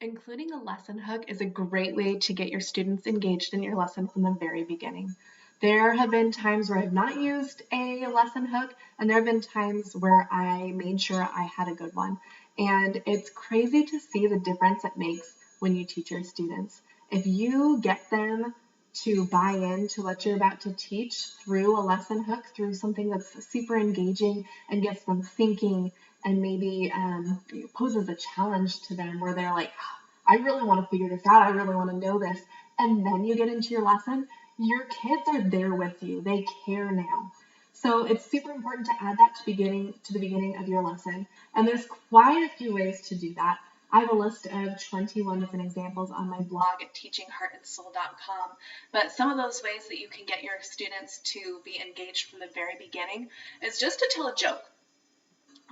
Including a lesson hook is a great way to get your students engaged in your lesson from the very beginning. There have been times where I've not used a lesson hook, and there have been times where I made sure I had a good one. And it's crazy to see the difference it makes when you teach your students. If you get them to buy into what you're about to teach through a lesson hook, through something that's super engaging and gets them thinking and maybe poses a challenge to them where they're like, I really want to figure this out. I really want to know this. And then you get into your lesson, your kids are there with you. They care now. So it's super important to add that to the beginning of your lesson. And there's quite a few ways to do that. I have a list of 21 different examples on my blog at teachingheartandsoul.com. But some of those ways that you can get your students to be engaged from the very beginning is just to tell a joke.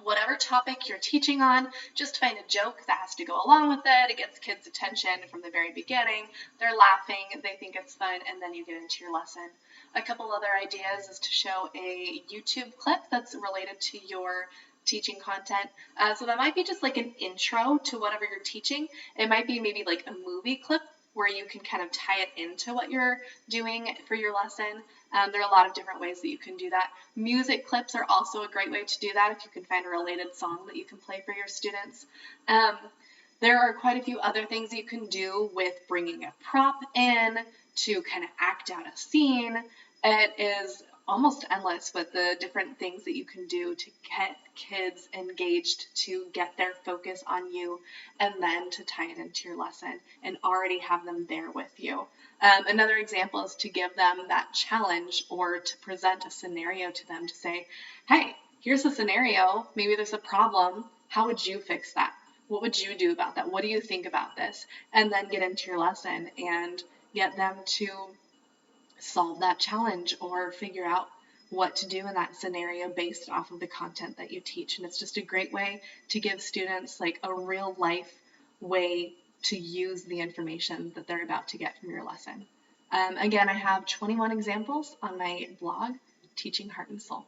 Whatever topic you're teaching on, just find a joke that has to go along with it. It gets kids' attention from the very beginning. They're laughing, they think it's fun, and then you get into your lesson. A couple other ideas is to show a YouTube clip that's related to your teaching content. So that might be just like an intro to whatever you're teaching. It might be maybe like a movie clip where you can kind of tie it into what you're doing for your lesson. There are a lot of different ways that you can do that. Music clips are also a great way to do that if you can find a related song that you can play for your students. There are quite a few other things that you can do with bringing a prop in to kind of act out a scene. It is almost endless with the different things that you can do to get kids engaged, to get their focus on you, and then to tie it into your lesson and already have them there with you. Another example is to give them that challenge or to present a scenario to them to say, hey, here's a scenario. Maybe there's a problem. How would you fix that? What would you do about that? What do you think about this? And then get into your lesson and get them to solve that challenge or figure out what to do in that scenario based off of the content that you teach. And it's just a great way to give students like a real life way to use the information that they're about to get from your lesson. Again, I have 21 examples on my blog, Teaching Heart and Soul.